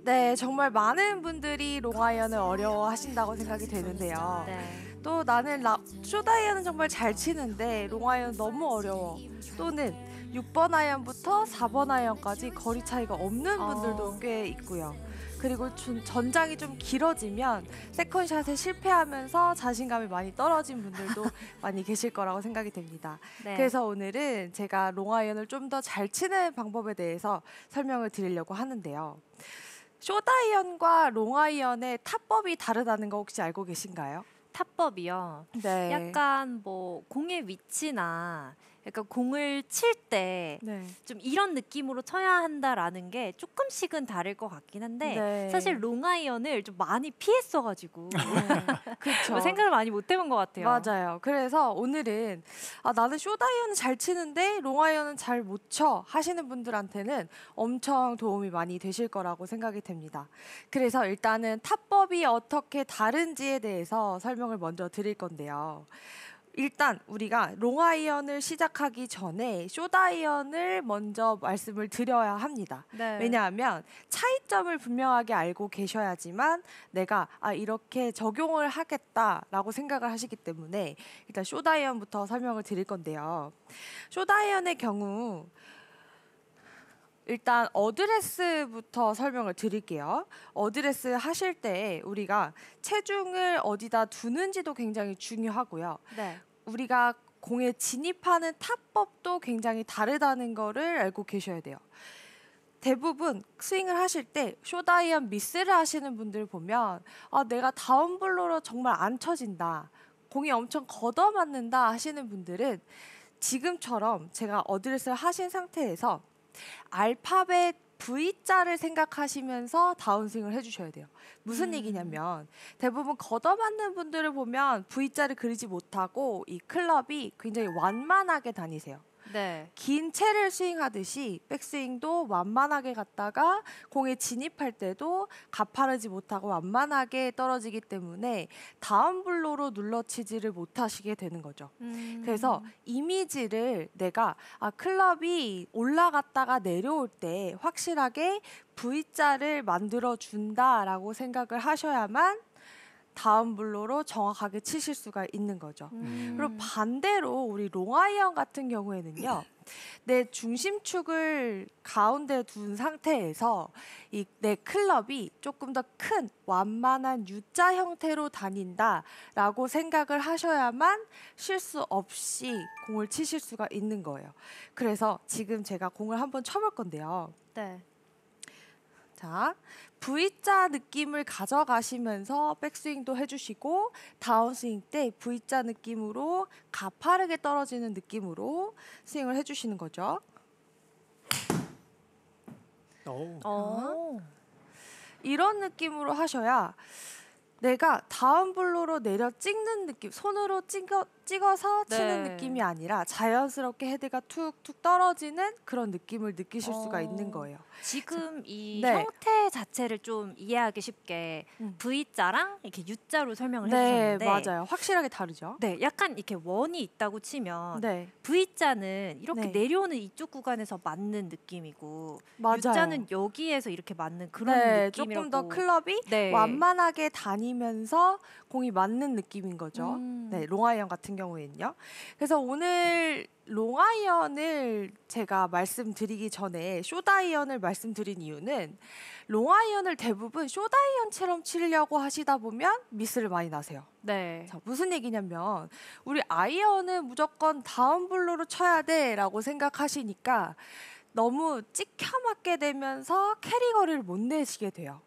네, 정말 많은 분들이 롱아이언을 어려워하신다고 생각이 되는데요. 네. 또 나는 숏아이언은 정말 잘 치는데 롱아이언 너무 어려워. 또는 6번 아이언부터 4번 아이언까지 거리 차이가 없는 분들도 꽤 있고요. 그리고 전장이 좀 길어지면 세컨샷에 실패하면서 자신감이 많이 떨어진 분들도 많이 계실 거라고 생각이 됩니다. 네. 그래서 오늘은 제가 롱아이언을 좀 더 잘 치는 방법에 대해서 설명을 드리려고 하는데요. 숏아이언과 롱아이언의 타법이 다르다는 거 혹시 알고 계신가요? 타법이요. 네. 약간 뭐 공의 위치나 약간 공을 칠 때 좀 이런 느낌으로 쳐야 한다라는 게 조금씩은 다를 것 같긴 한데 사실 롱아이언을 좀 많이 피했어가지고 그렇죠. 생각을 많이 못 해본 것 같아요. 맞아요. 그래서 오늘은 나는 숏아이언은 잘 치는데 롱아이언은 잘 못 쳐 하시는 분들한테는 엄청 도움이 많이 되실 거라고 생각이 됩니다. 그래서 일단은 타법이 어떻게 다른지에 대해서 설명을 먼저 드릴 건데요. 일단 우리가 롱아이언을 시작하기 전에 숏아이언을 먼저 말씀을 드려야 합니다. 네. 왜냐하면 차이점을 분명하게 알고 계셔야지만 내가 이렇게 적용을 하겠다라고 생각을 하시기 때문에 일단 숏아이언부터 설명을 드릴 건데요. 숏아이언의 경우 일단 어드레스부터 설명을 드릴게요. 어드레스 하실 때 우리가 체중을 어디다 두는지도 굉장히 중요하고요. 네. 우리가 공에 진입하는 타법도 굉장히 다르다는 거를 알고 계셔야 돼요. 대부분 스윙을 하실 때 숏아이언 미스를 하시는 분들 보면 내가 다운블로로 정말 안 쳐진다. 공이 엄청 걷어맞는다 하시는 분들은 지금처럼 제가 어드레스를 하신 상태에서 알파벳 V자를 생각하시면서 다운스윙을 해주셔야 돼요. 무슨 얘기냐면 대부분 걷어맞는 분들을 보면 V자를 그리지 못하고 이 클럽이 굉장히 완만하게 다니세요. 네. 긴 채를 스윙하듯이 백스윙도 완만하게 갔다가 공에 진입할 때도 가파르지 못하고 완만하게 떨어지기 때문에 다운블로로 눌러치지를 못하시게 되는 거죠. 그래서 이미지를 내가 클럽이 올라갔다가 내려올 때 확실하게 V자를 만들어 준다라고 생각을 하셔야만 다운블로로 정확하게 치실 수가 있는 거죠. 그리고 반대로 우리 롱아이언 같은 경우에는요. 내 중심축을 가운데 둔 상태에서 내 클럽이 조금 더 큰 완만한 U자 형태로 다닌다라고 생각을 하셔야만 실수 없이 공을 치실 수가 있는 거예요. 그래서 지금 제가 공을 한번 쳐볼 건데요. 네. 자, V자 느낌을 가져가시면서 백스윙도 해주시고 다운스윙 때 V자 느낌으로 가파르게 떨어지는 느낌으로 스윙을 해주시는 거죠. 이런 느낌으로 하셔야 내가 다운블로로 내려 찍는 느낌, 손으로 찍어서 치는 느낌이 아니라 자연스럽게 헤드가 툭툭 떨어지는 그런 느낌을 느끼실 수가 있는 거예요. 지금 이 형태 자체를 좀 이해하기 쉽게 V자랑 이렇게 U자로 설명을 해주셨는데 맞아요. 확실하게 다르죠. 네, 약간 이렇게 원이 있다고 치면 네. V자는 이렇게 내려오는 이쪽 구간에서 맞는 느낌이고 맞아요. U자는 여기에서 이렇게 맞는 그런 느낌이라고. 조금 더 클럽이 완만하게 다니면서 공이 맞는 느낌인 거죠. 롱아이언 같은 경우에는요. 그래서 오늘 롱아이언을 제가 말씀드리기 전에 숏아이언을 말씀드린 이유는 롱아이언을 대부분 숏아이언처럼 치려고 하시다 보면 미스를 많이 나세요. 네. 자, 무슨 얘기냐면 우리 아이언은 무조건 다운블로로 쳐야 돼라고 생각하시니까 너무 찍혀 맞게 되면서 캐리 거리를 못 내시게 돼요.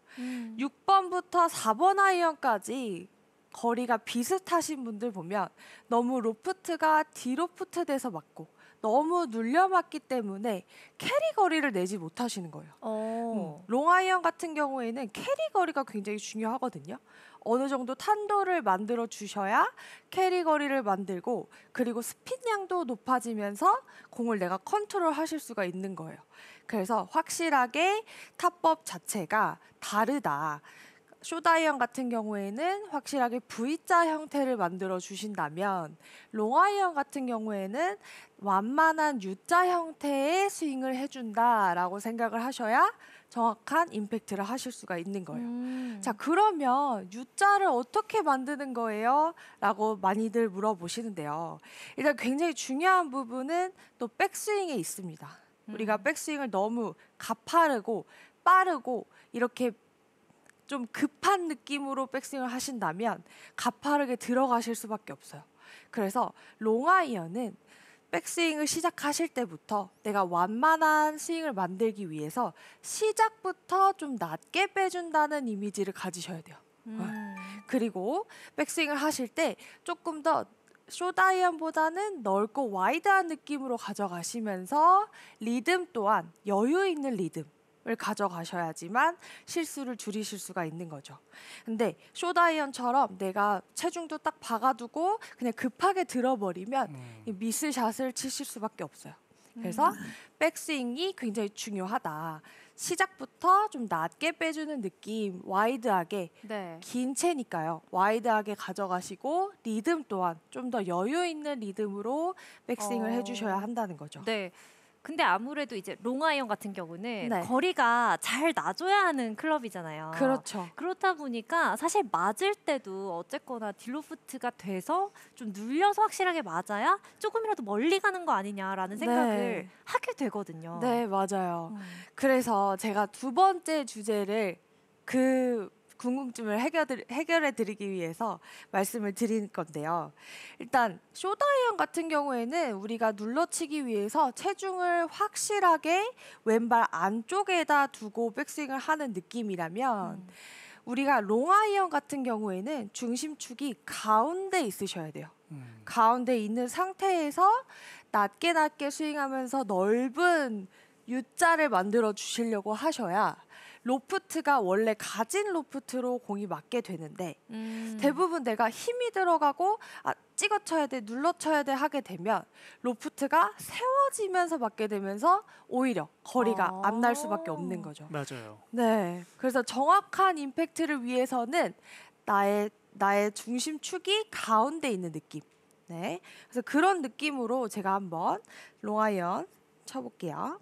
6번부터 4번 아이언까지 거리가 비슷하신 분들 보면 너무 로프트가 디로프트 돼서 맞고 너무 눌려 맞기 때문에 캐리 거리를 내지 못하시는 거예요. 롱아이언 같은 경우에는 캐리 거리가 굉장히 중요하거든요. 어느 정도 탄도를 만들어 주셔야 캐리 거리를 만들고 그리고 스핀량도 높아지면서 공을 내가 컨트롤 하실 수가 있는 거예요. 그래서 확실하게 타법 자체가 다르다. 숏아이언 같은 경우에는 확실하게 V자 형태를 만들어 주신다면 롱아이언 같은 경우에는 완만한 U자 형태의 스윙을 해준다라고 생각을 하셔야 정확한 임팩트를 하실 수가 있는 거예요. 자, 그러면 U자를 어떻게 만드는 거예요? 라고 많이들 물어보시는데요. 일단 굉장히 중요한 부분은 또 백스윙에 있습니다. 우리가 백스윙을 너무 가파르고 빠르고 이렇게 좀 급한 느낌으로 백스윙을 하신다면 가파르게 들어가실 수밖에 없어요. 그래서 롱아이언은 백스윙을 시작하실 때부터 내가 완만한 스윙을 만들기 위해서 시작부터 좀 낮게 빼준다는 이미지를 가지셔야 돼요. 그리고 백스윙을 하실 때 조금 더 숏아이언보다는 넓고 와이드한 느낌으로 가져가시면서 리듬 또한 여유 있는 리듬을 가져가셔야지만 실수를 줄이실 수가 있는 거죠. 근데 숏아이언처럼 내가 체중도 딱 박아두고 그냥 급하게 들어버리면 미스샷을 치실 수밖에 없어요. 그래서 백스윙이 굉장히 중요하다. 시작부터 좀 낮게 빼주는 느낌, 와이드하게, 네. 긴 채니까요. 와이드하게 가져가시고 리듬 또한 좀 더 여유 있는 리듬으로 백스윙을 해주셔야 한다는 거죠. 네. 근데 아무래도 이제 롱아이언 같은 경우는 네. 거리가 잘 놔줘야 하는 클럽이잖아요. 그렇죠. 그렇다 보니까 사실 맞을 때도 어쨌거나 딜로프트가 돼서 좀 눌려서 확실하게 맞아야 조금이라도 멀리 가는 거 아니냐라는 생각을 하게 되거든요. 네, 맞아요. 그래서 제가 두 번째 주제를 그 궁금증을 해결해 드리기 위해서 말씀을 드릴 건데요. 일단 숏아이언 같은 경우에는 우리가 눌러치기 위해서 체중을 확실하게 왼발 안쪽에다 두고 백스윙을 하는 느낌이라면 우리가 롱아이언 같은 경우에는 중심축이 가운데 있으셔야 돼요. 가운데 있는 상태에서 낮게 스윙하면서 넓은 U자를 만들어 주시려고 하셔야 로프트가 원래 가진 로프트로 공이 맞게 되는데 대부분 내가 힘이 들어가고 찍어 쳐야 돼, 눌러 쳐야 돼 하게 되면 로프트가 세워지면서 맞게 되면서 오히려 거리가 안 날 수밖에 없는 거죠. 맞아요. 네, 그래서 정확한 임팩트를 위해서는 나의 중심축이 가운데 있는 느낌. 네, 그래서 그런 느낌으로 제가 한번 롱아이언 쳐볼게요.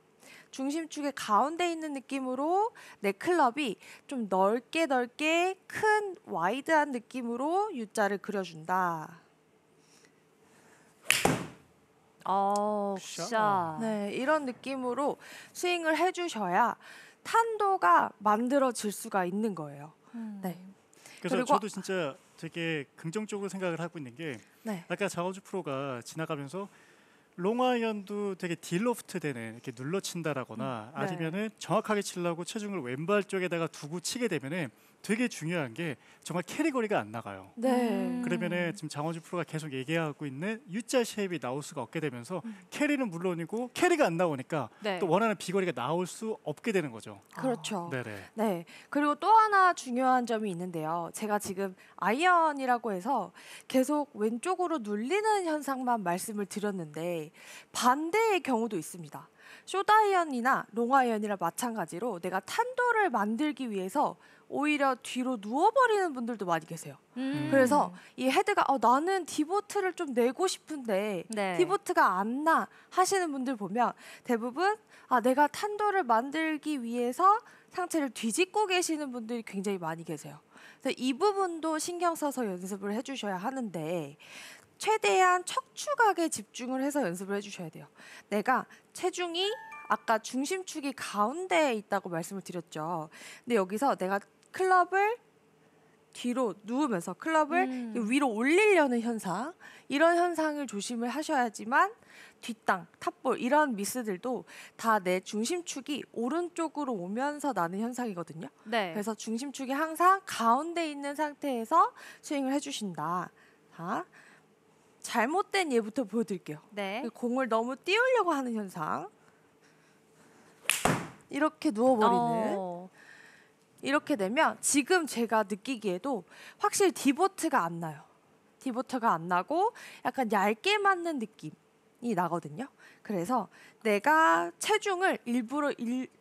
중심축의 가운데 있는 느낌으로 내 클럽이 좀 넓게 큰 와이드한 느낌으로 U자를 그려준다. 굿샷. 네, 이런 느낌으로 스윙을 해주셔야 탄도가 만들어질 수가 있는 거예요. 네. 그래서 저도 진짜 되게 긍정적으로 생각을 하고 있는 게 아까 장원주 프로가 지나가면서 롱아이언도 되게 딜로프트 되는 이렇게 눌러친다라거나 아니면은 정확하게 치려고 체중을 왼발 쪽에다가 두고 치게 되면은 되게 중요한 게 정말 캐리 거리가 안 나가요. 그러면은 지금 장원주 프로가 계속 얘기하고 있는 U자 쉐입이 나올 수가 없게 되면서 캐리는 물론이고 캐리가 안 나오니까 또 원하는 비거리가 나올 수 없게 되는 거죠. 그렇죠. 네네. 네. 그리고 또 하나 중요한 점이 있는데요. 제가 지금 아이언이라고 해서 계속 왼쪽으로 눌리는 현상만 말씀을 드렸는데 반대의 경우도 있습니다. 숏아이언이나 롱아이언이랑 마찬가지로 내가 탄도를 만들기 위해서 오히려 뒤로 누워버리는 분들도 많이 계세요. 그래서 이 헤드가 나는 디보트를 좀 내고 싶은데 디보트가 안 나 하시는 분들 보면 대부분 내가 탄도를 만들기 위해서 상체를 뒤집고 계시는 분들이 굉장히 많이 계세요. 그래서 이 부분도 신경 써서 연습을 해주셔야 하는데 최대한 척추각에 집중을 해서 연습을 해주셔야 돼요. 내가 체중이 아까 중심축이 가운데에 있다고 말씀을 드렸죠. 근데 여기서 내가 클럽을 뒤로 누우면서 클럽을 위로 올리려는 현상, 이런 현상을 조심을 하셔야지만 뒷땅, 탑볼 이런 미스들도 다 내 중심축이 오른쪽으로 오면서 나는 현상이거든요. 그래서 중심축이 항상 가운데 있는 상태에서 스윙을 해주신다. 자, 잘못된 예부터 보여드릴게요. 공을 너무 띄우려고 하는 현상. 이렇게 누워버리는. 이렇게 되면 지금 제가 느끼기에도 확실히 디보트가 안 나요. 디보트가 안 나고 약간 얇게 맞는 느낌이 나거든요. 그래서 내가 체중을 일부러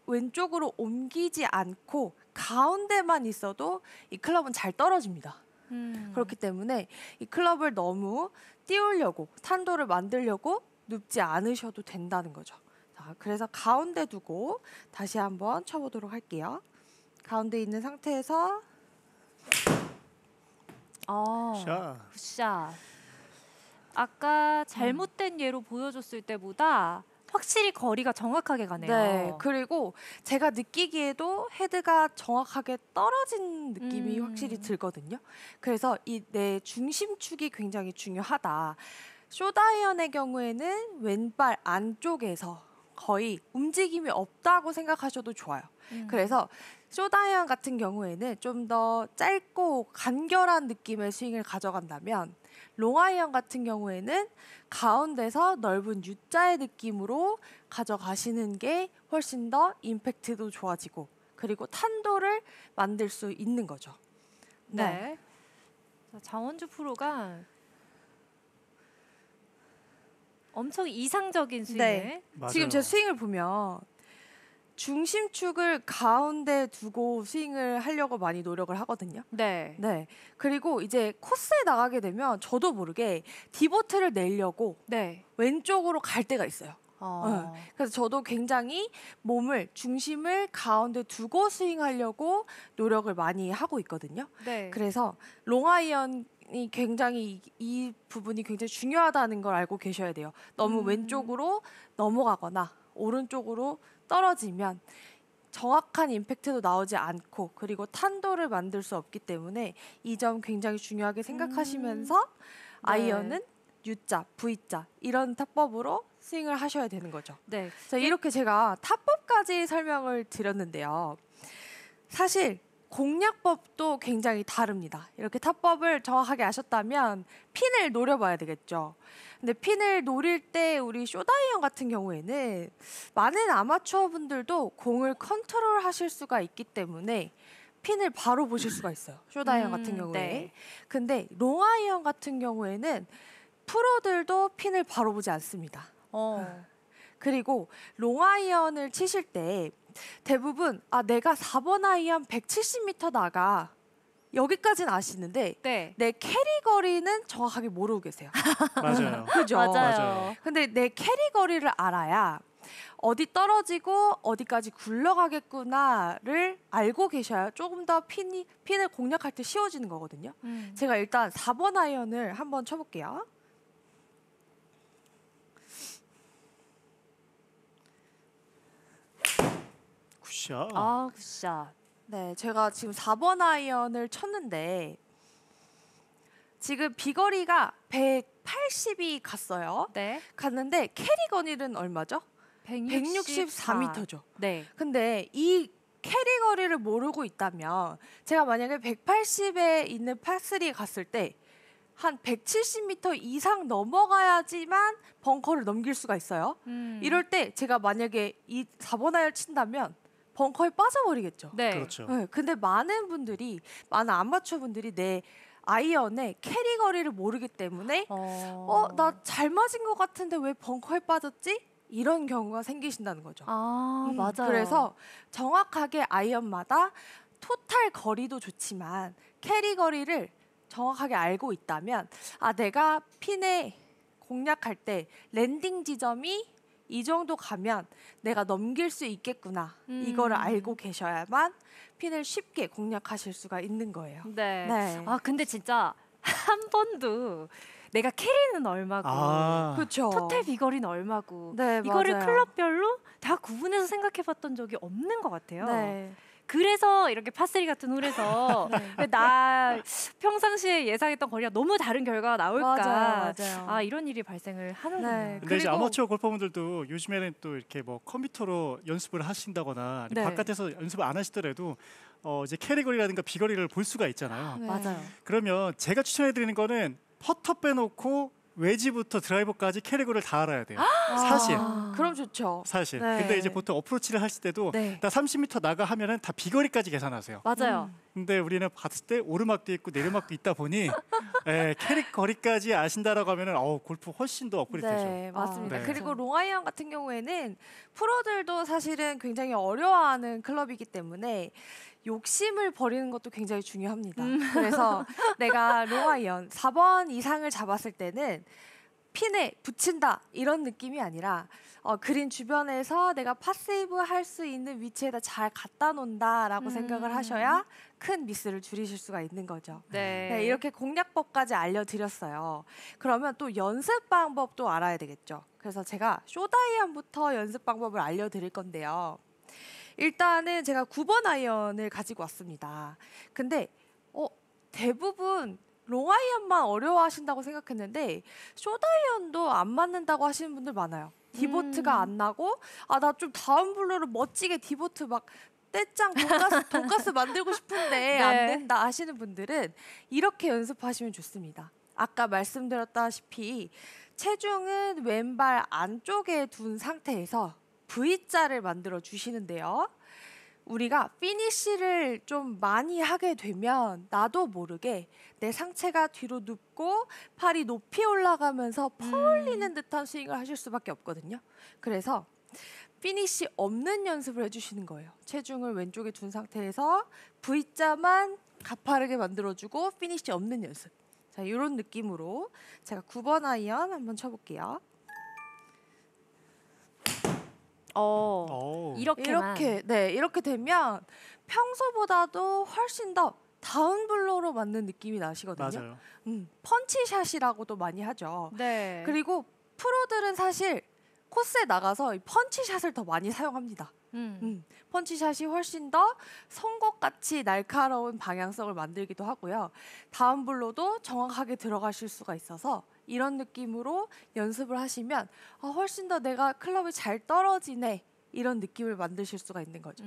왼쪽으로 옮기지 않고 가운데만 있어도 이 클럽은 잘 떨어집니다. 그렇기 때문에 이 클럽을 너무 띄우려고 탄도를 만들려고 눕지 않으셔도 된다는 거죠. 자, 자, 그래서 가운데 두고 다시 한번 쳐보도록 할게요. 가운데 있는 상태에서 굿샷. 아까 잘못된 예로 보여줬을 때보다 확실히 거리가 정확하게 가네요. 네, 그리고 제가 느끼기에도 헤드가 정확하게 떨어진 느낌이 확실히 들거든요. 그래서 이 내 중심축이 굉장히 중요하다. 숏아이언의 경우에는 왼발 안쪽에서 거의 움직임이 없다고 생각하셔도 좋아요. 그래서 숏아이언 같은 경우에는 좀 더 짧고 간결한 느낌의 스윙을 가져간다면 롱아이언 같은 경우에는 가운데서 넓은 U자의 느낌으로 가져가시는 게 훨씬 더 임팩트도 좋아지고 그리고 탄도를 만들 수 있는 거죠. 네. 자, 장원주 프로가 엄청 이상적인 스윙을. 네. 지금 제 스윙을 보면 중심축을 가운데 두고 스윙을 하려고 많이 노력을 하거든요. 네. 네. 그리고 이제 코스에 나가게 되면 저도 모르게 디보트를 내려고 왼쪽으로 갈 때가 있어요. 그래서 저도 굉장히 중심을 가운데 두고 스윙하려고 노력을 많이 하고 있거든요. 네. 그래서 롱아이언이 굉장히 이 부분이 굉장히 중요하다는 걸 알고 계셔야 돼요. 너무 왼쪽으로 넘어가거나 오른쪽으로 떨어지면 정확한 임팩트도 나오지 않고 그리고 탄도를 만들 수 없기 때문에 이 점 굉장히 중요하게 생각하시면서 아이언은 U자, V자 이런 타법으로 스윙을 하셔야 되는 거죠. 네. 자, 이렇게 제가 타법까지 설명을 드렸는데요. 사실 공략법도 굉장히 다릅니다. 이렇게 타법을 정확하게 아셨다면 핀을 노려봐야 되겠죠. 근데 핀을 노릴 때 우리 숏아이언 같은 경우에는 많은 아마추어 분들도 공을 컨트롤 하실 수가 있기 때문에 핀을 바로 보실 수가 있어요. 숏아이언 같은 경우에. 네. 근데 롱아이언 같은 경우에는 프로들도 핀을 바로 보지 않습니다. 그리고 롱아이언을 치실 때 대부분 내가 4번 아이언 170m 나가 여기까지는 아시는데 내 캐리 거리는 정확하게 모르고 계세요. 맞아요. 그죠? 맞아요. 근데 내 캐리 거리를 알아야 어디 떨어지고 어디까지 굴러가겠구나를 알고 계셔야 조금 더 핀을 공략할 때 쉬워지는 거거든요. 제가 일단 4번 아이언을 한번 쳐볼게요. 굿샷. 굿샷. 네, 제가 지금 4번 아이언을 쳤는데 지금 비거리가 180이 갔어요. 네. 갔는데 캐리 거리는 얼마죠? 164m죠. 네. 근데 이 캐리 거리를 모르고 있다면 제가 만약에 180에 있는 파3 갔을 때 한 170m 이상 넘어가야지만 벙커를 넘길 수가 있어요. 이럴 때 제가 만약에 이 4번 아이언을 친다면 벙커에 빠져버리겠죠. 네. 그렇죠. 네, 근데 많은 아마추어 분들이 내 아이언의 캐리 거리를 모르기 때문에 나 잘 맞은 것 같은데 왜 벙커에 빠졌지? 이런 경우가 생기신다는 거죠. 맞아요. 그래서 정확하게 아이언마다 토탈 거리도 좋지만 캐리 거리를 정확하게 알고 있다면 내가 핀에 공략할 때 랜딩 지점이 이 정도 가면 내가 넘길 수 있겠구나. 이거를 알고 계셔야만 핀을 쉽게 공략하실 수가 있는 거예요. 네. 근데 진짜 한 번도 내가 캐리는 얼마고 그렇죠. 토탈 비거리는 얼마고 네, 이거를 맞아요. 클럽별로 다 구분해서 생각해봤던 적이 없는 것 같아요. 네. 그래서 이렇게 파3 같은 홀에서 나 평상시에 예상했던 거리가 너무 다른 결과가 나올까. 맞아요. 이런 일이 발생을 하는군요. 네. 근데 이제 아마추어 골퍼분들도 요즘에는 또 이렇게 뭐 컴퓨터로 연습을 하신다거나 바깥에서 연습을 안 하시더라도 이제 캐리 거리라든가 비거리를 볼 수가 있잖아요. 네. 맞아요. 그러면 제가 추천해드리는 거는 퍼터 빼놓고 외지부터 드라이버까지 캐리거리를 다 알아야 돼요. 사실. 그럼 좋죠. 사실. 네. 근데 이제 보통 어프로치를 하실 때도 다 30m 나가 하면은 다 비거리까지 계산하세요. 맞아요. 근데 우리는 봤을 때 오르막도 있고 내리막도 있다 보니 캐리 거리까지 아신다라고 하면은 골프 훨씬 더 업그레이드 되죠. 네, 맞습니다. 네. 그리고 롱아이언 같은 경우에는 프로들도 사실은 굉장히 어려워하는 클럽이기 때문에 욕심을 버리는 것도 굉장히 중요합니다. 그래서 내가 롱아이언 4번 이상을 잡았을 때는 핀에 붙인다 이런 느낌이 아니라 그린 주변에서 내가 파세이브 할 수 있는 위치에다 잘 갖다 놓는다라고 생각을 하셔야 큰 미스를 줄이실 수가 있는 거죠. 네, 이렇게 공략법까지 알려드렸어요. 그러면 또 연습 방법도 알아야 되겠죠. 그래서 제가 숏아이언부터 연습 방법을 알려드릴 건데요. 일단은 제가 9번 아이언을 가지고 왔습니다. 근데 대부분 롱아이언만 어려워하신다고 생각했는데 숏아이언도 안 맞는다고 하시는 분들 많아요. 디보트가 안 나고 나 좀 다운블로를 멋지게 디보트 막 떼짱 돈가스 만들고 싶은데 네. 안 된다 하시는 분들은 이렇게 연습하시면 좋습니다. 아까 말씀드렸다시피 체중은 왼발 안쪽에 둔 상태에서 V자를 만들어 주시는데요. 우리가 피니쉬를 좀 많이 하게 되면 나도 모르게 내 상체가 뒤로 눕고 팔이 높이 올라가면서 퍼올리는 듯한 스윙을 하실 수밖에 없거든요. 그래서 피니쉬 없는 연습을 해주시는 거예요. 체중을 왼쪽에 둔 상태에서 V자만 가파르게 만들어주고 피니쉬 없는 연습. 자, 이런 느낌으로 제가 9번 아이언 한번 쳐볼게요. 이렇게 되면 평소보다도 훨씬 더 다운블로우로 맞는 느낌이 나시거든요. 맞아요. 펀치샷이라고도 많이 하죠. 네. 그리고 프로들은 사실 코스에 나가서 이 펀치샷을 더 많이 사용합니다. 펀치샷이 훨씬 더 송곳같이 날카로운 방향성을 만들기도 하고요. 다운블로도 정확하게 들어가실 수가 있어서 이런 느낌으로 연습을 하시면 훨씬 더 내가 클럽이 잘 떨어지네 이런 느낌을 만드실 수가 있는 거죠.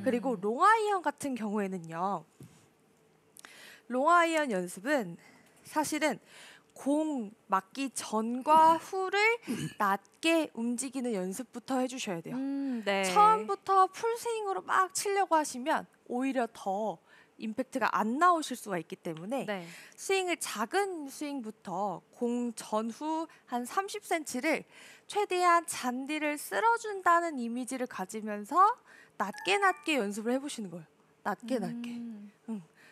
그리고 롱아이언 같은 경우에는요. 롱아이언 연습은 사실은 공 맞기 전과 후를 낮게 움직이는 연습부터 해주셔야 돼요. 네. 처음부터 풀스윙으로 막 치려고 하시면 오히려 더 임팩트가 안 나오실 수가 있기 때문에 네. 스윙을 작은 스윙부터 공 전후 한 30cm를 최대한 잔디를 쓸어준다는 이미지를 가지면서 낮게 연습을 해보시는 거예요. 낮게.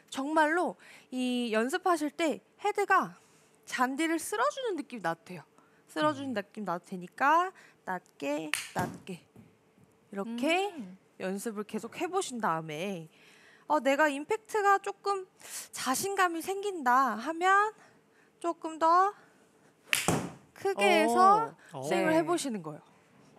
정말로 이 연습하실 때 헤드가 잔디를 쓸어주는 느낌이 나도 돼요. 쓸어주는 느낌 나도 되니까 낮게 이렇게 연습을 계속 해보신 다음에 내가 임팩트가 조금 자신감이 생긴다 하면 조금 더 크게 해서 스윙을 해보시는 거예요.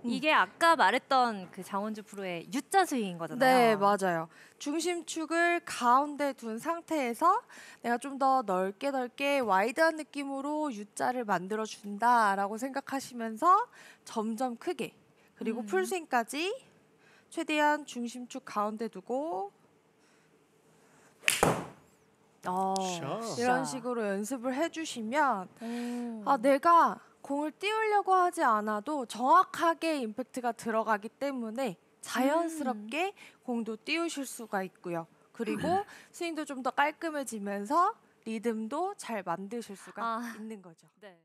이게 아까 말했던 그 장원주 프로의 U자 스윙인 거잖아요. 네, 맞아요. 중심축을 가운데 둔 상태에서 내가 좀 더 넓게 와이드한 느낌으로 U자를 만들어 준다라고 생각하시면서 점점 크게 그리고 풀스윙까지 최대한 중심축 가운데 두고 이런 식으로 연습을 해주시면 내가 공을 띄우려고 하지 않아도 정확하게 임팩트가 들어가기 때문에 자연스럽게 공도 띄우실 수가 있고요. 그리고 스윙도 좀 더 깔끔해지면서 리듬도 잘 만드실 수가 있는 거죠. 네.